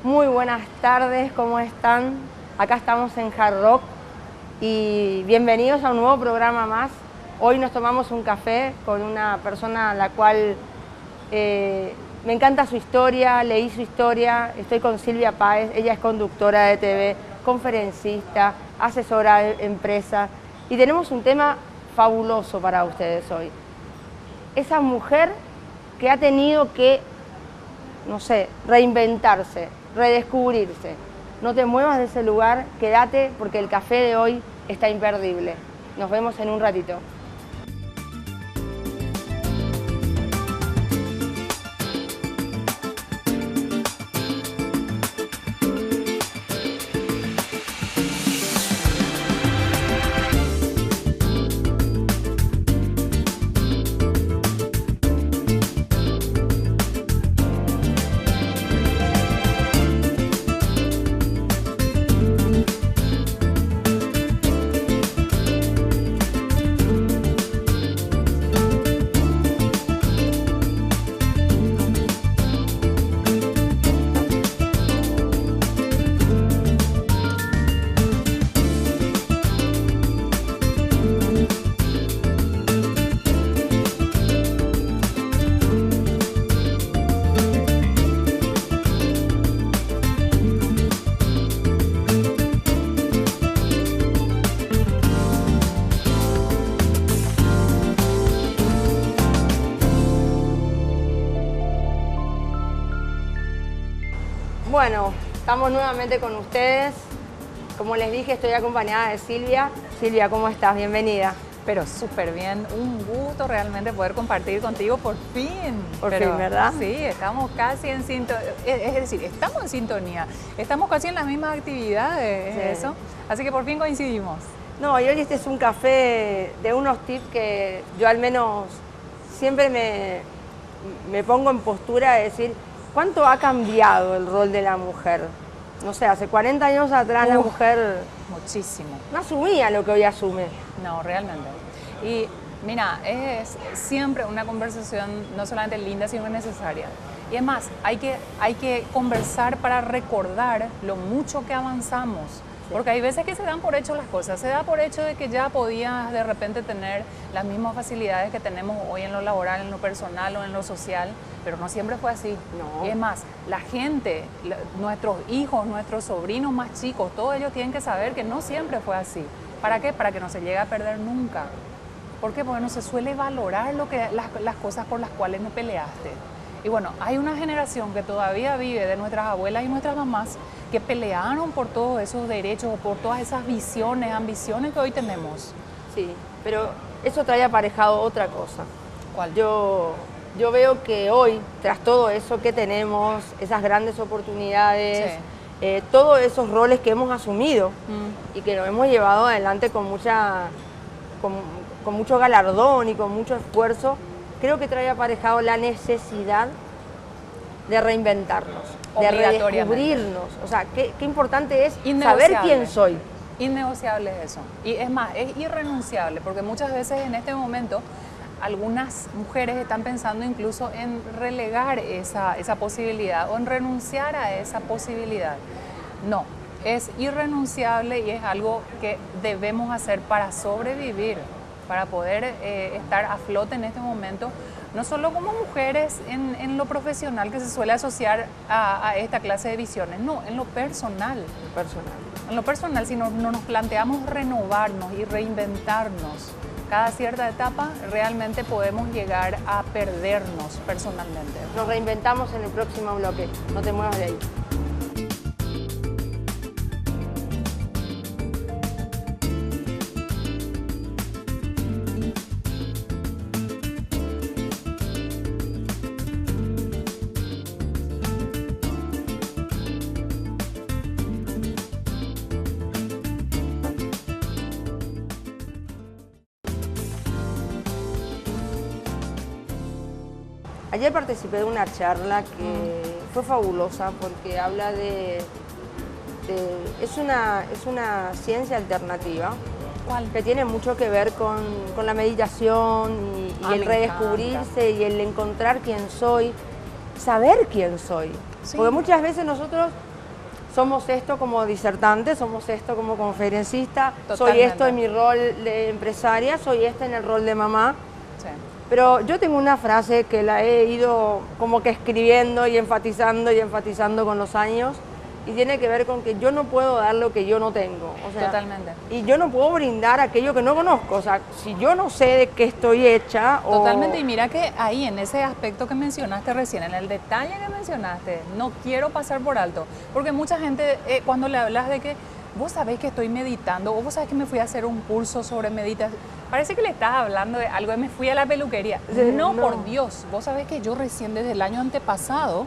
Muy buenas tardes, ¿cómo están? Acá estamos en Hard Rock y bienvenidos a un nuevo programa más. Hoy nos tomamos un café con una persona a la cual me encanta su historia, leí su historia. Estoy con Silvia Páez, ella es conductora de TV, conferencista, asesora de empresa y tenemos un tema fabuloso para ustedes hoy. Esa mujer que ha tenido que, no sé, reinventarse, redescubrirse. No te muevas de ese lugar, quédate porque el café de hoy está imperdible. Nos vemos en un ratito. Bueno, estamos nuevamente con ustedes. Como les dije, estoy acompañada de Silvia. Silvia, ¿cómo estás? Bienvenida. Pero súper bien, un gusto realmente poder compartir contigo por fin. Por fin, ¿verdad? Sí, estamos casi en sintonía, es decir, estamos en sintonía, estamos casi en las mismas actividades, Sí. eso, así que por fin coincidimos. No, y hoy este es un café de unos tips que yo al menos siempre me pongo en postura de decir cuánto ha cambiado el rol de la mujer. No sé, hace 40 años atrás la mujer Muchísimo. no asumía lo que hoy asume. No, realmente. Y mira, es siempre una conversación no solamente linda, sino necesaria. Y es más, hay que conversar para recordar lo mucho que avanzamos. Porque hay veces que se dan por hecho las cosas, se da por hecho de que ya podías de repente tener las mismas facilidades que tenemos hoy en lo laboral, en lo personal o en lo social, pero no siempre fue así. No. Y es más, la gente, nuestros hijos, nuestros sobrinos más chicos, todos ellos tienen que saber que no siempre fue así. ¿Para qué? Para que no se llegue a perder nunca. ¿Por qué? Porque no se suele valorar las cosas por las cuales no peleaste. Y bueno, hay una generación que todavía vive de nuestras abuelas y nuestras mamás que pelearon por todos esos derechos, por todas esas visiones, ambiciones que hoy tenemos. Sí, pero eso trae aparejado otra cosa. ¿Cuál? Yo veo que hoy, tras todo eso que tenemos, esas grandes oportunidades, Sí. todos esos roles que hemos asumido y que lo hemos llevado adelante con mucho galardón y con mucho esfuerzo, creo que trae aparejado la necesidad de reinventarnos, de redescubrirnos. O sea, qué importante es saber quién soy. Innegociable es eso. Y es más, es irrenunciable, porque muchas veces en este momento algunas mujeres están pensando incluso en relegar esa posibilidad o en renunciar a esa posibilidad. No, es irrenunciable y es algo que debemos hacer para sobrevivir, para poder estar a flote en este momento, no solo como mujeres en lo profesional que se suele asociar a esta clase de visiones, no, en lo personal. En lo personal, si no nos planteamos renovarnos y reinventarnos cada cierta etapa, realmente podemos llegar a perdernos personalmente. Nos reinventamos en el próximo bloque, no te muevas de ahí. Ayer participé de una charla que fue fabulosa porque habla es una ciencia alternativa. ¿Cuál? Que tiene mucho que ver con la meditación y el redescubrirse y el encontrar quién soy, saber quién soy. Sí. Porque muchas veces nosotros somos esto como disertante, somos esto como conferencista, soy Totalmente. esto en mi rol de empresaria, soy esta en el rol de mamá. Sí. Pero yo tengo una frase que la he ido como que escribiendo y enfatizando con los años, y tiene que ver con que yo no puedo dar lo que yo no tengo. O sea, Totalmente. y yo no puedo brindar aquello que no conozco. O sea, si yo no sé de qué estoy hecha... Totalmente, y mira que ahí en ese aspecto que mencionaste recién, en el detalle que mencionaste, no quiero pasar por alto, porque mucha gente cuando le hablas de que vos sabés que estoy meditando o vos sabés que me fui a hacer un curso sobre meditación, parece que le estás hablando de algo de me fui a la peluquería. Sí, No, no. por Dios, vos sabés que yo recién desde el año antepasado,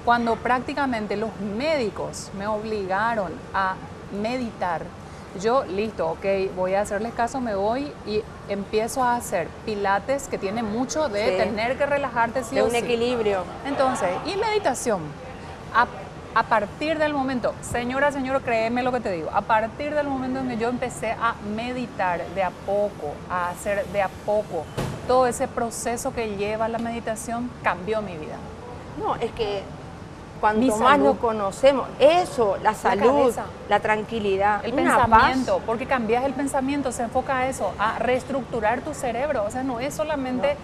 cuando prácticamente los médicos me obligaron a meditar, yo, listo, ok, voy a hacerles caso, me voy y empiezo a hacer pilates, que tiene mucho de Sí. tener que relajarte sí de o un sí. equilibrio. Entonces, y meditación. A partir del momento, señora, señor, créeme lo que te digo, a partir del momento en que yo empecé a meditar de a poco, a hacer de a poco, todo ese proceso que lleva la meditación cambió mi vida. No, es que Mi cuanto más salud. nos conocemos, eso, la salud, cabeza. la tranquilidad, El una pensamiento, paz. porque cambias el pensamiento, se enfoca a eso, a reestructurar tu cerebro. O sea, no es solamente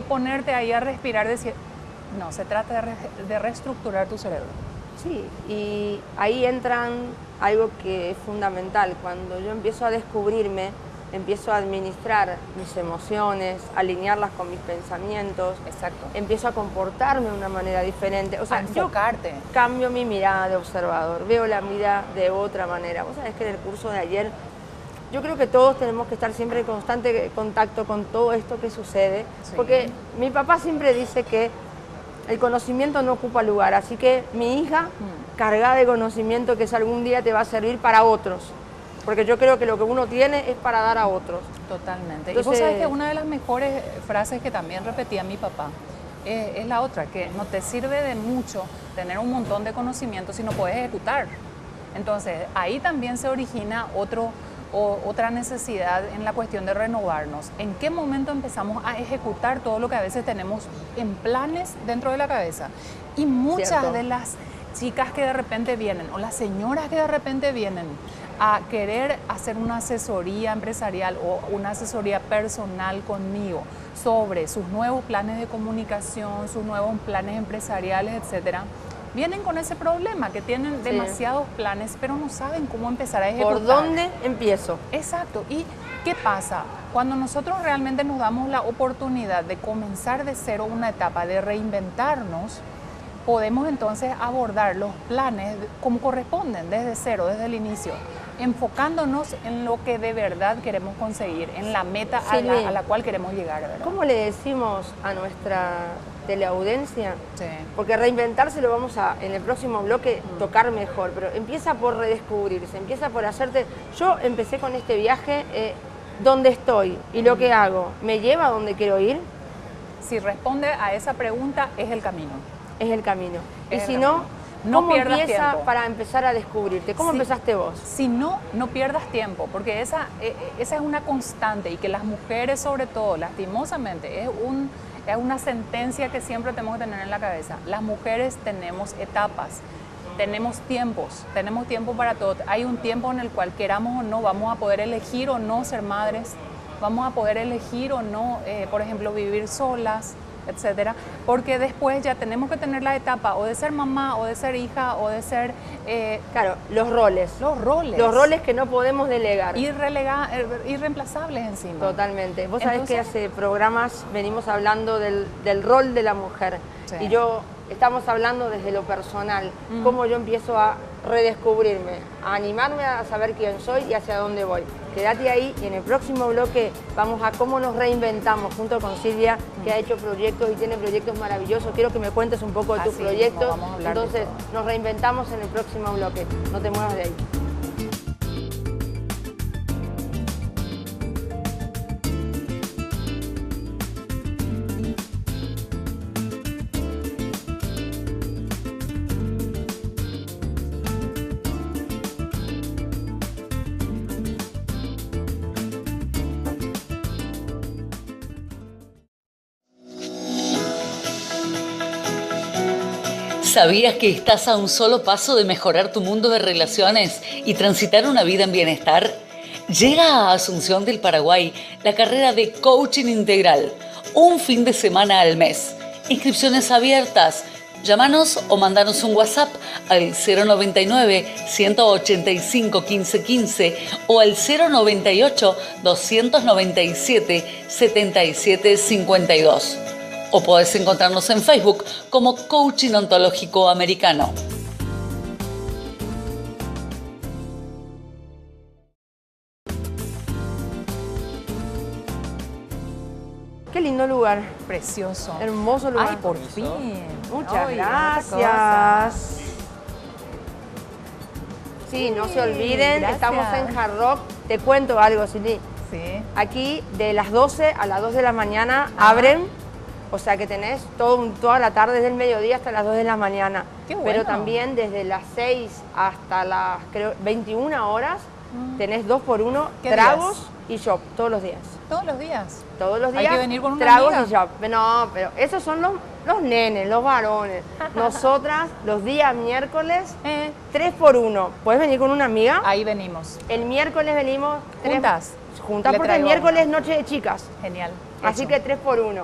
ponerte ahí a respirar, decir, no, se trata de reestructurar tu cerebro. Sí, y ahí entran algo que es fundamental. Cuando yo empiezo a descubrirme, empiezo a administrar mis emociones, alinearlas con mis pensamientos, Exacto. empiezo a comportarme de una manera diferente. O sea, A enfocarte. yo cambio mi mirada de observador, veo la vida de otra manera. Vos sabés que en el curso de ayer, yo creo que todos tenemos que estar siempre en constante contacto con todo esto que sucede, Sí. porque mi papá siempre dice que el conocimiento no ocupa lugar, así que mi hija, cargada de conocimiento que es algún día te va a servir para otros, porque yo creo que lo que uno tiene es para dar a otros. Totalmente. Y Entonces, vos sabés que una de las mejores frases que también repetía mi papá es la otra, que no te sirve de mucho tener un montón de conocimiento si no puedes ejecutar. Entonces, ahí también se origina otra necesidad en la cuestión de renovarnos. ¿En qué momento empezamos a ejecutar todo lo que a veces tenemos en planes dentro de la cabeza? Y muchas Cierto. de las chicas que de repente vienen o las señoras que de repente vienen a querer hacer una asesoría empresarial o una asesoría personal conmigo sobre sus nuevos planes de comunicación, sus nuevos planes empresariales, etcétera, vienen con ese problema, que tienen demasiados planes, pero no saben cómo empezar a ejecutar. ¿por dónde empiezo? Exacto. ¿Y qué pasa? Cuando nosotros realmente nos damos la oportunidad de comenzar de cero una etapa, de reinventarnos, podemos entonces abordar los planes como corresponden, desde cero, desde el inicio, enfocándonos en lo que de verdad queremos conseguir, en la meta a la cual queremos llegar, ¿verdad? ¿Cómo le decimos a nuestra teleaudiencia? Sí. Porque reinventarse lo vamos a, en el próximo bloque, tocar mejor, pero empieza por redescubrirse, empieza por hacerte... Yo empecé con este viaje, ¿dónde estoy y lo que hago? ¿Me lleva a donde quiero ir? Si responde a esa pregunta, es el camino. Es el camino. Y Es si el no, camino. No ¿cómo pierdas empieza tiempo. para empezar a descubrirte? ¿Cómo Sí. empezaste vos? Si no, no pierdas tiempo, porque esa es una constante y que las mujeres sobre todo, lastimosamente, es una sentencia que siempre tenemos que tener en la cabeza. Las mujeres tenemos etapas, tenemos tiempo para todo. Hay un tiempo en el cual queramos o no, vamos a poder elegir o no ser madres, vamos a poder elegir o no, por ejemplo, vivir solas, etcétera, porque después ya tenemos que tener la etapa o de ser mamá o de ser hija o de ser Claro, los roles. los roles. Los roles que no podemos delegar. Irreemplazables encima. Totalmente. Vos sabés que Entonces- hace programas venimos hablando del rol de la mujer. Sí. Y estamos hablando desde lo personal, cómo yo empiezo a redescubrirme, a animarme a saber quién soy y hacia dónde voy. Quédate ahí y en el próximo bloque vamos a cómo nos reinventamos junto con Silvia, que ha hecho proyectos y tiene proyectos maravillosos. Quiero que me cuentes un poco de tus Así proyectos. mismo, vamos a hablar de Entonces todo. nos reinventamos en el próximo bloque. No te muevas de ahí. ¿Sabías que estás a un solo paso de mejorar tu mundo de relaciones y transitar una vida en bienestar? Llega a Asunción del Paraguay la carrera de Coaching Integral, un fin de semana al mes. Inscripciones abiertas. Llámanos o mandanos un WhatsApp al 099-185-1515 o al 098-297-7752. O podés encontrarnos en Facebook como Coaching Ontológico Americano. Qué lindo lugar. Precioso. Hermoso lugar. Ay, por fin. Muchas Oye, gracias. Sí, no se olviden, gracias. estamos en Hard Rock. Te cuento algo, Silly. Sí. Aquí de las 12 a las 2 de la mañana abren, o sea que tenés toda la tarde, desde el mediodía hasta las 2 de la mañana. Qué bueno. Pero también desde las 6 hasta las 21 horas tenés 2x1 ¿Qué tragos días? y shop todos los días. Todos los días. Todos los días. Hay que venir con una tragos amiga. y shop. No, pero esos son los nenes, los varones. Nosotras los días miércoles 3x1. ¿Puedes venir con una amiga? Ahí venimos. El miércoles venimos ¿Juntas? Juntas Le porque el traigo miércoles es una. noche de chicas. Genial. Así Hecho. que 3x1.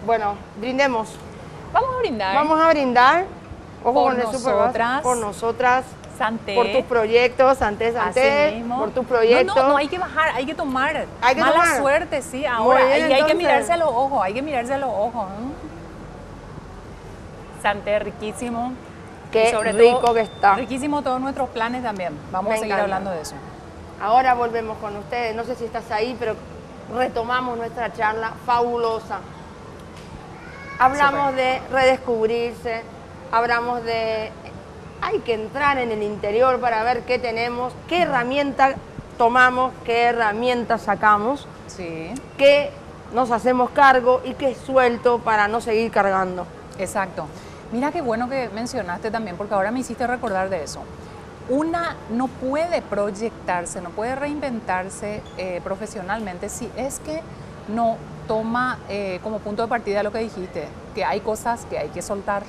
Bueno, brindemos. Vamos a brindar. Vamos a brindar. Ojo Por con el Super Bass. nosotras. Por nosotras. Santé. Por tus proyectos, Santé, Así mismo. por tus proyectos. No, hay que bajar, hay que tomar. Hay que Mala tomar. suerte, sí, ahora. Muy bien, Y hay que entonces. mirarse a los ojos, hay que mirarse a los ojos. Santé, riquísimo. Qué Y sobre rico todo, que está. Riquísimo todos nuestros planes también. Vamos Me a seguir encanta. hablando de eso. Ahora volvemos con ustedes. No sé si estás ahí, pero retomamos nuestra charla fabulosa. Hablamos de redescubrirse, hablamos de... Hay que entrar en el interior para ver qué tenemos, qué herramienta tomamos, qué herramienta sacamos, Sí, qué nos hacemos cargo y qué suelto para no seguir cargando. exacto. Mira qué bueno que mencionaste también, porque ahora me hiciste recordar de eso. Una no puede proyectarse, no puede reinventarse profesionalmente si es que no toma como punto de partida lo que dijiste, que hay cosas que hay que soltar.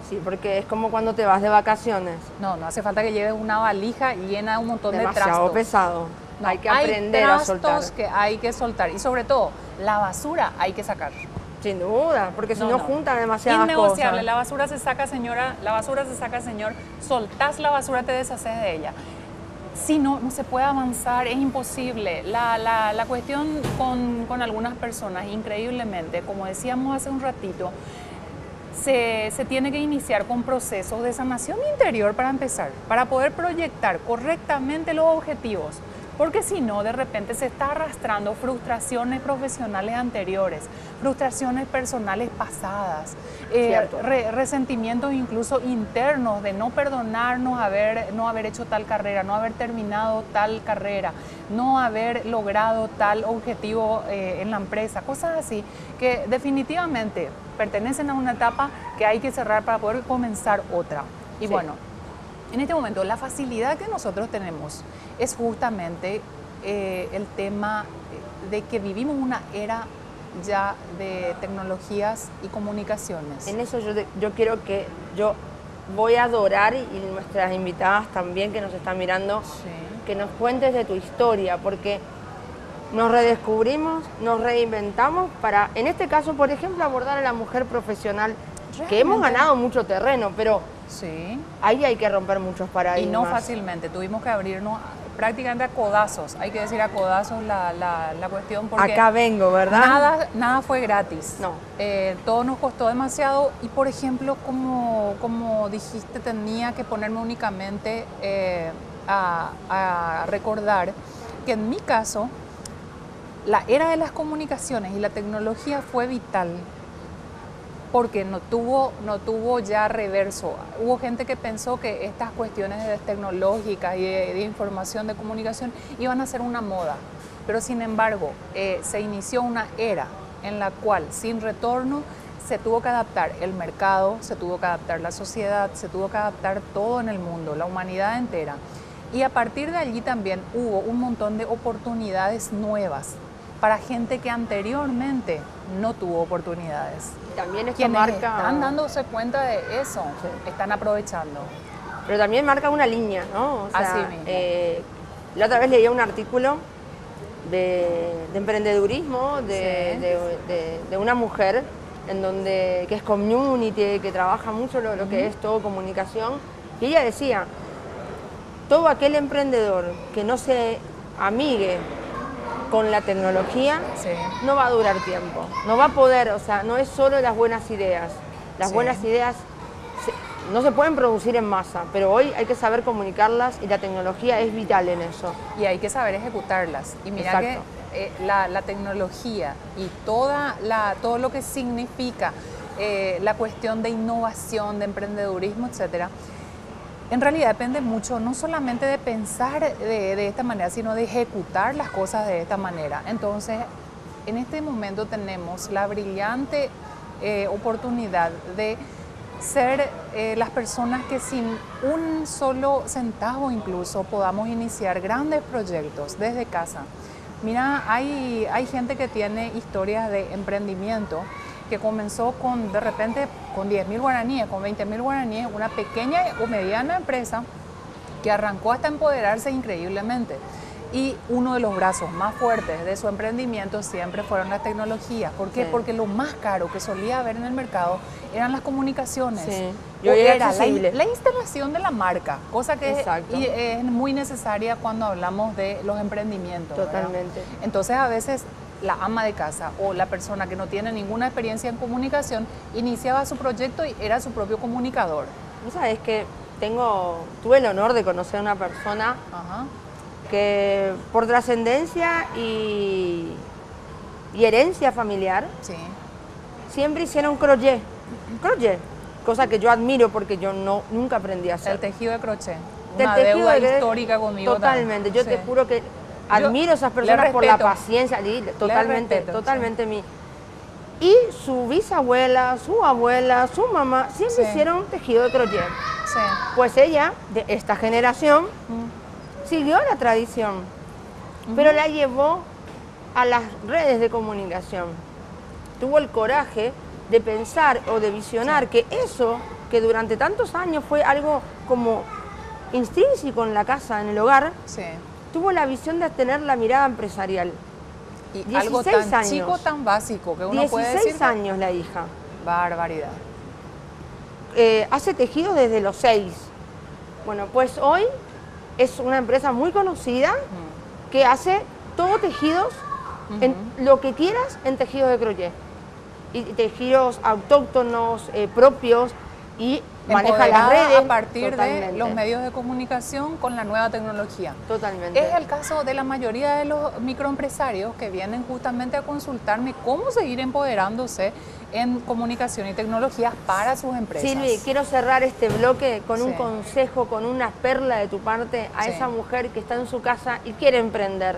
Sí, porque es como cuando te vas de vacaciones. No hace falta que lleves una valija llena de un montón de Demasiado trastos. pesado. No, hay que aprender a soltar. trastos que hay que soltar. Y sobre todo, la basura hay que sacar. Sin duda, porque si No, no, no. juntan demasiadas Innegociable, cosas. la basura se saca, señora, la basura se saca, señor. Soltás la basura, te deshaces de ella. Si no, no se puede avanzar, es imposible. La cuestión con algunas personas, increíblemente, como decíamos hace un ratito, se tiene que iniciar con procesos de sanación interior para empezar, para poder proyectar correctamente los objetivos. Porque si no, de repente se está arrastrando frustraciones profesionales anteriores, frustraciones personales pasadas, resentimientos incluso internos de no perdonarnos no haber hecho tal carrera, no haber terminado tal carrera, no haber logrado tal objetivo en la empresa, cosas así que definitivamente pertenecen a una etapa que hay que cerrar para poder comenzar otra. Y Sí. bueno, en este momento, la facilidad que nosotros tenemos es justamente el tema de que vivimos una era ya de tecnologías y comunicaciones. En eso yo quiero que yo voy a adorar y nuestras invitadas también que nos están mirando, Sí. que nos cuentes de tu historia, porque nos redescubrimos, nos reinventamos para, en este caso, por ejemplo, abordar a la mujer profesional, que hemos Realmente. ganado mucho terreno, pero Sí. ahí hay que romper muchos Y paradigmas. no fácilmente, tuvimos que abrirnos prácticamente a codazos, hay que decir a codazos la cuestión porque Acá vengo, ¿verdad? nada fue gratis. No. Todo nos costó demasiado y por ejemplo, como dijiste, tenía que ponerme únicamente a recordar que en mi caso la era de las comunicaciones y la tecnología fue vital porque no tuvo ya reverso. Hubo gente que pensó que estas cuestiones tecnológicas y de información, de comunicación, iban a ser una moda. Pero sin embargo, se inició una era en la cual, sin retorno, se tuvo que adaptar el mercado, se tuvo que adaptar la sociedad, se tuvo que adaptar todo en el mundo, la humanidad entera. Y a partir de allí también hubo un montón de oportunidades nuevas para gente que anteriormente no tuvo oportunidades. También esto Quienes marca... están dándose cuenta de eso, están aprovechando. Pero también marca una línea, ¿no? O sea, Así mismo. La otra vez leía un artículo de emprendedurismo de una mujer que es community, que trabaja mucho lo que es todo comunicación, y ella decía, todo aquel emprendedor que no se amigue con la tecnología no va a durar tiempo, no va a poder, o sea, no es solo las buenas ideas, las buenas ideas no se pueden producir en masa, pero hoy hay que saber comunicarlas y la tecnología es vital en eso. Y hay que saber ejecutarlas. Y mira que la tecnología y todo lo que significa la cuestión de innovación, de emprendedurismo, etcétera, en realidad depende mucho no solamente de pensar de esta manera, sino de ejecutar las cosas de esta manera. Entonces, en este momento tenemos la brillante oportunidad de ser las personas que sin un solo centavo incluso podamos iniciar grandes proyectos desde casa. Mira, hay gente que tiene historias de emprendimiento que comenzó de repente con 10.000 guaraníes, con 20.000 guaraníes, una pequeña o mediana empresa que arrancó hasta empoderarse increíblemente. Y uno de los brazos más fuertes de su emprendimiento siempre fueron las tecnologías. ¿Por qué? Porque lo más caro que solía haber en el mercado eran las comunicaciones. Era la instalación de la marca, cosa que es muy necesaria cuando hablamos de los emprendimientos. Totalmente. ¿Verdad? Entonces, a veces la ama de casa o la persona que no tiene ninguna experiencia en comunicación iniciaba su proyecto y era su propio comunicador. Vos sabés que tuve el honor de conocer a una persona que por trascendencia y herencia familiar siempre hicieron crochet, cosa que yo admiro porque yo nunca aprendí a hacer. El tejido de crochet, una deuda histórica conmigo. Totalmente, yo te juro que admiro a esas personas por la paciencia, totalmente mí. Y su bisabuela, su abuela, su mamá, siempre hicieron tejido de crochet. Pues ella, de esta generación, siguió la tradición, pero la llevó a las redes de comunicación. Tuvo el coraje de pensar o de visionar que eso, que durante tantos años fue algo como intrínseco en la casa, en el hogar, tuvo la visión de tener la mirada empresarial. Y 16 algo tan años, chico, tan básico, que uno puede decir... 16 años la hija. Barbaridad. Hace tejidos desde los 6. Bueno, pues hoy es una empresa muy conocida que hace todo tejidos, en lo que quieras, en tejidos de crochet. Y tejidos autóctonos, propios, y maneja las redes. A partir de los medios de comunicación con la nueva tecnología. Totalmente. Es el caso de la mayoría de los microempresarios que vienen justamente a consultarme cómo seguir empoderándose en comunicación y tecnología para sus empresas. Silvi, quiero cerrar este bloque con un consejo, con una perla de tu parte a esa mujer que está en su casa y quiere emprender.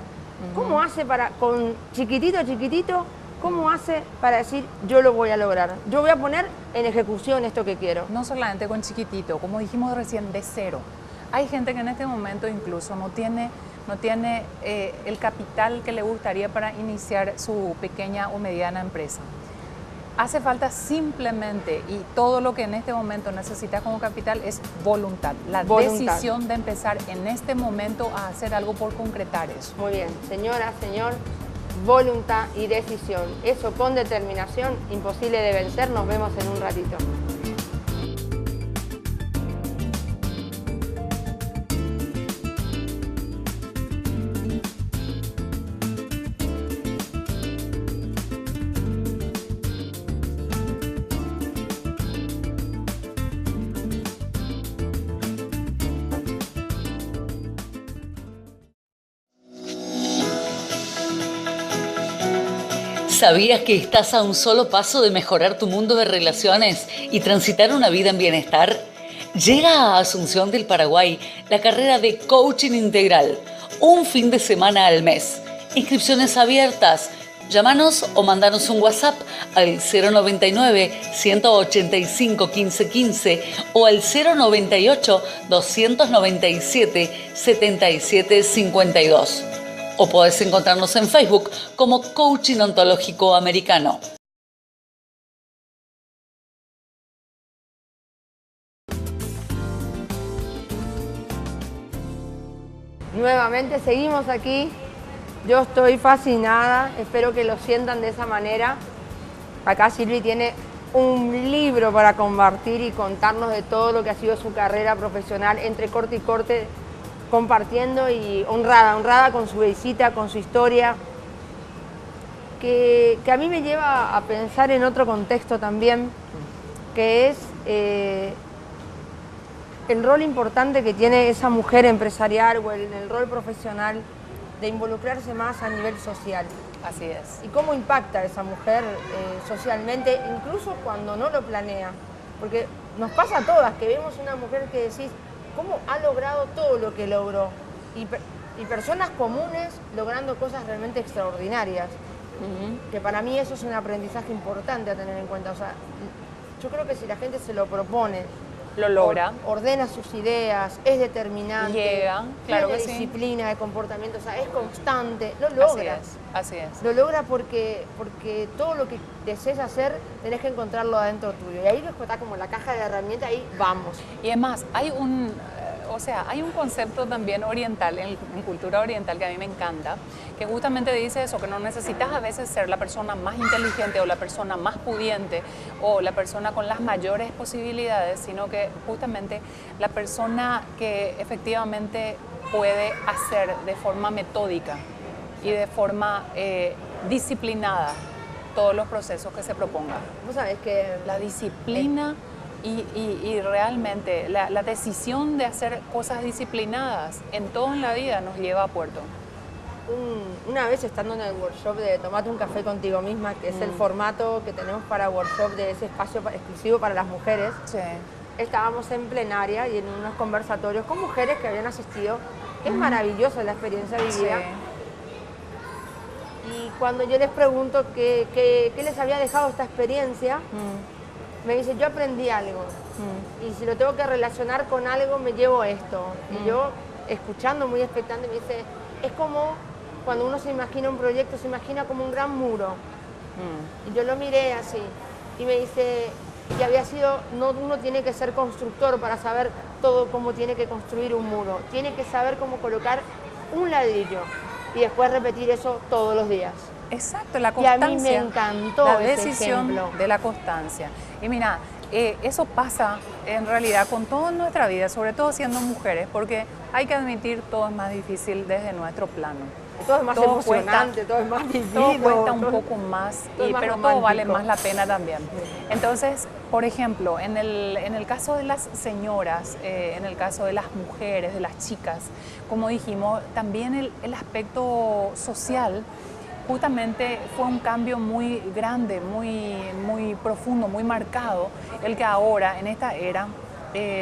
¿Cómo hace con chiquitito, cómo hace para decir yo lo voy a lograr? Yo voy a poner en ejecución esto que quiero. No solamente con chiquitito, como dijimos recién, de cero. Hay gente que en este momento incluso no tiene el capital que le gustaría para iniciar su pequeña o mediana empresa. Hace falta simplemente, y todo lo que en este momento necesitas como capital es voluntad. La decisión de empezar en este momento a hacer algo por concretar eso. Muy bien, señora, señor, voluntad y decisión. Eso con determinación, imposible de vencer. Nos vemos en un ratito. ¿Sabías que estás a un solo paso de mejorar tu mundo de relaciones y transitar una vida en bienestar? Llega a Asunción del Paraguay la carrera de Coaching Integral, un fin de semana al mes. Inscripciones abiertas. Llámanos o mandanos un WhatsApp al 099-185-1515 o al 098-297-7752. O podés encontrarnos en Facebook como Coaching Ontológico Americano. Nuevamente seguimos aquí. Yo estoy fascinada, espero que lo sientan de esa manera. Acá Silvi tiene un libro para compartir y contarnos de todo lo que ha sido su carrera profesional entre corte y corte, compartiendo y honrada con su visita, con su historia, que a mí me lleva a pensar en otro contexto también, que es el rol importante que tiene esa mujer empresarial o el rol profesional de involucrarse más a nivel social. Así es. Y cómo impacta esa mujer socialmente, incluso cuando no lo planea. Porque nos pasa a todas, que vemos una mujer que decís, ¿cómo ha logrado todo lo que logró? Y personas comunes logrando cosas realmente extraordinarias. Que para mí eso es un aprendizaje importante a tener en cuenta. O sea, yo creo que si la gente se lo propone, lo logra, ordena sus ideas, es determinante, llega, claro que sí, disciplina de comportamiento, o sea, es constante, lo logra. Así es. Lo logra porque todo lo que desees hacer tenés que encontrarlo adentro tuyo. Y ahí está como la caja de herramientas, ahí vamos. Y además, hay un concepto también oriental, en cultura oriental, que a mí me encanta, que justamente dice eso, que no necesitas a veces ser la persona más inteligente o la persona más pudiente o la persona con las mayores posibilidades, sino que justamente la persona que efectivamente puede hacer de forma metódica y de forma disciplinada todos los procesos que se propongan. Vos sabés que la disciplina y realmente la decisión de hacer cosas disciplinadas en todo en la vida nos lleva a puerto. Una vez estando en el workshop de Tomate un café contigo misma, que es el formato que tenemos para workshop de ese espacio exclusivo para las mujeres, sí, estábamos en plenaria y en unos conversatorios con mujeres que habían asistido. Es maravillosa la experiencia vivida. Sí. Y cuando yo les pregunto qué les había dejado esta experiencia, me dice, yo aprendí algo. Y si lo tengo que relacionar con algo, me llevo esto. Y yo, escuchando muy expectante, me dice, es como cuando uno se imagina un proyecto, se imagina como un gran muro. Y yo lo miré así. Y me dice, y había sido, no, uno tiene que ser constructor para saber todo cómo tiene que construir un muro. Tiene que saber cómo colocar un ladrillo. Y después repetir eso todos los días. Exacto, la constancia. Y a mí me encantó la ese decisión ejemplo de la constancia. Y mira, eso pasa en realidad con toda nuestra vida, sobre todo siendo mujeres, porque hay que admitir, todo es más difícil desde nuestro plano. Todo es más emocionante, todo es más vivido. Todo cuesta un poco más, pero todo vale más la pena también. Entonces, por ejemplo, en el caso de las señoras, en el caso de las mujeres, de las chicas, como dijimos, también el aspecto social justamente fue un cambio muy grande, muy profundo, muy marcado, el que ahora, en esta era,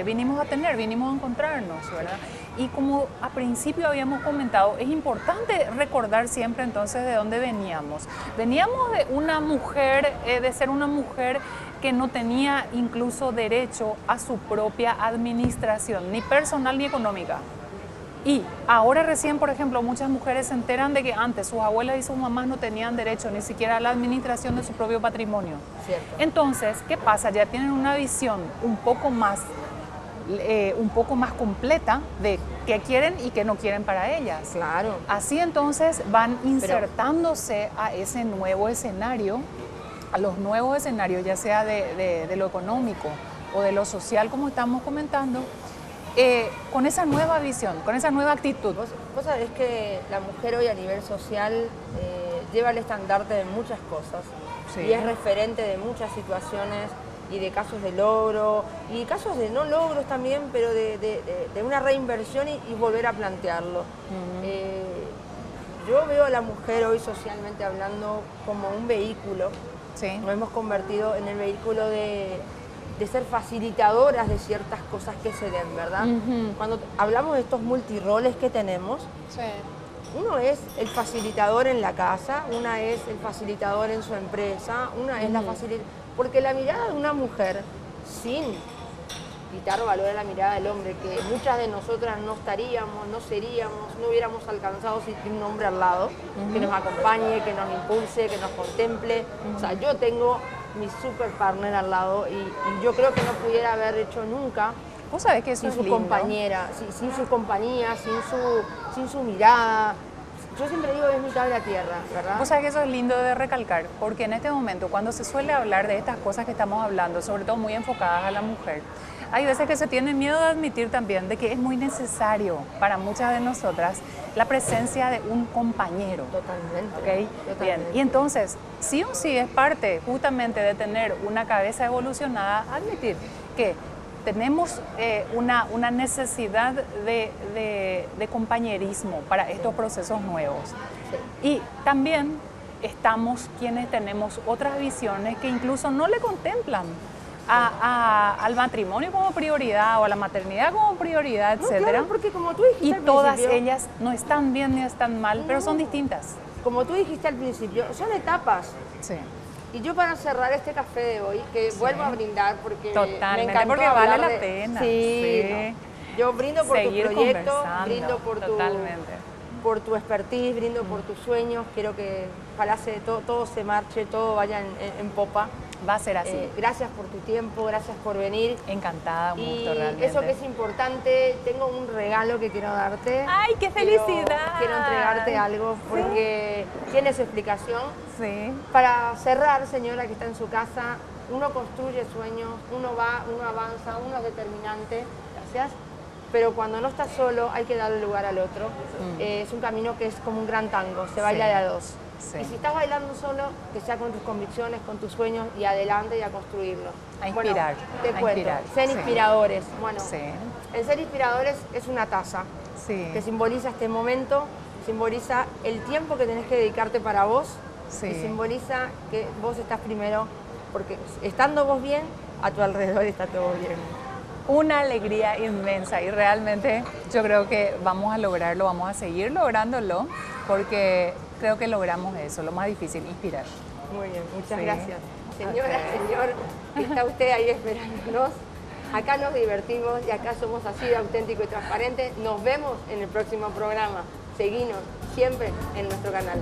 vinimos a encontrarnos, ¿verdad? Y como a principio habíamos comentado, es importante recordar siempre entonces de dónde veníamos. Veníamos de una mujer, de ser una mujer que no tenía incluso derecho a su propia administración, ni personal ni económica. Y ahora recién, por ejemplo, muchas mujeres se enteran de que antes sus abuelas y sus mamás no tenían derecho ni siquiera a la administración de su propio patrimonio. Cierto. Entonces, ¿qué pasa? Ya tienen una visión un poco más completa de qué quieren y qué no quieren para ellas. Claro. Así entonces van insertándose a ese nuevo escenario, a los nuevos escenarios, ya sea de lo económico o de lo social, como estamos comentando, con esa nueva visión, con esa nueva actitud. Vos sabés que la mujer hoy a nivel social lleva el estandarte de muchas cosas, sí, y es referente de muchas situaciones y de casos de logro y casos de no logros también, pero de una reinversión y volver a plantearlo. Yo veo a la mujer hoy socialmente hablando como un vehículo. Sí. Nos hemos convertido en el vehículo de ser facilitadoras de ciertas cosas que se den, ¿verdad? Cuando hablamos de estos multiroles que tenemos, sí, uno es el facilitador en la casa, una es el facilitador en su empresa, una es la facilitadora. Porque la mirada de una mujer sin quitar valor a la mirada del hombre, que muchas de nosotras no estaríamos, no seríamos, no hubiéramos alcanzado sin un hombre al lado, que nos acompañe, que nos impulse, que nos contemple. O sea, yo tengo mi super partner al lado y yo creo que no pudiera haber hecho nunca. ¿Vos sabés que eso sin es su lindo? compañera, sin su compañía, sin su mirada. Yo siempre digo es mi cable a tierra, ¿verdad? Vos sabés que eso es lindo de recalcar, porque en este momento, cuando se suele hablar de estas cosas que estamos hablando, sobre todo muy enfocadas a la mujer, hay veces que se tiene miedo de admitir también de que es muy necesario para muchas de nosotras la presencia de un compañero. Totalmente. ¿Okay? Totalmente. Bien, y entonces, sí o sí es parte justamente de tener una cabeza evolucionada, admitir que tenemos una necesidad de compañerismo para estos procesos nuevos. Sí. Y también estamos quienes tenemos otras visiones que incluso no le contemplan al matrimonio como prioridad o a la maternidad como prioridad, No, etcétera. claro, porque como tú dijiste Y al todas principio, ellas no están bien ni están mal, pero son distintas. como tú dijiste al principio, son etapas. Sí. Y yo para cerrar este café de hoy, que vuelvo a brindar porque Totalmente, me encantó porque hablar vale la de- pena. Sí, Sí. no. Yo brindo por Seguir tu proyecto, conversando, brindo totalmente. por tu expertise, brindo por tus sueños. Quiero que ojalá todo se marche, todo vaya en popa. Va a ser así. Gracias por tu tiempo, gracias por venir. Encantada, un Y gusto realmente. eso que es importante, tengo un regalo que quiero darte. ¡Ay, qué felicidad! Quiero entregarte algo porque tiene su explicación. Sí. Para cerrar, señora que está en su casa, uno construye sueños, uno va, uno avanza, uno es determinante, gracias, pero cuando no está solo hay que darle lugar al otro. Es un camino que es como un gran tango, se baila de a dos. Sí. Y si estás bailando solo, que sea con tus convicciones, con tus sueños y adelante y a construirlo. A inspirar, Bueno, te a cuento, inspirar, ser sí. inspiradores. Bueno, Sí. el ser inspiradores es una taza Sí. que simboliza este momento, simboliza el tiempo que tenés que dedicarte para vos Sí. y simboliza que vos estás primero, porque estando vos bien, a tu alrededor está todo bien. Una alegría inmensa y realmente yo creo que vamos a lograrlo, vamos a seguir lográndolo porque creo que logramos eso, lo más difícil, inspirar. Muy bien, muchas Sí. gracias. Señora, Ok. señor, que está usted ahí esperándonos. Acá nos divertimos y acá somos así de auténtico y transparente. Nos vemos en el próximo programa. Seguinos siempre en nuestro canal.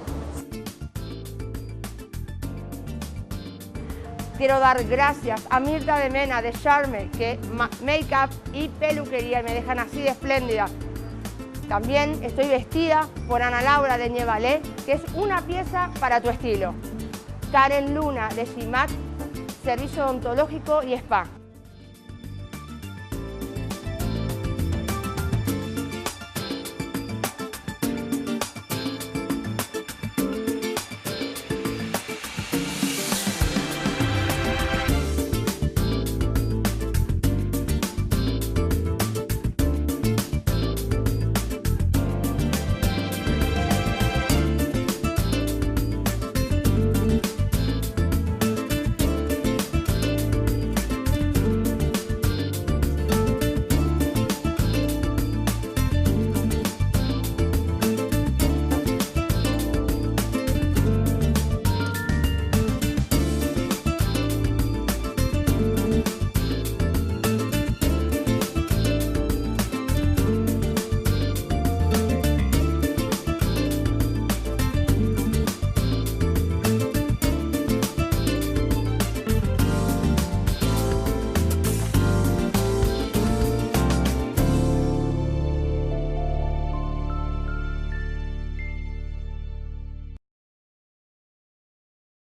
Quiero dar gracias a Mirta de Mena de Charme, que make-up y peluquería me dejan así de espléndida. También estoy vestida por Ana Laura de Ñevalé, que es una pieza para tu estilo. Karen Luna de CIMAC, servicio odontológico y spa.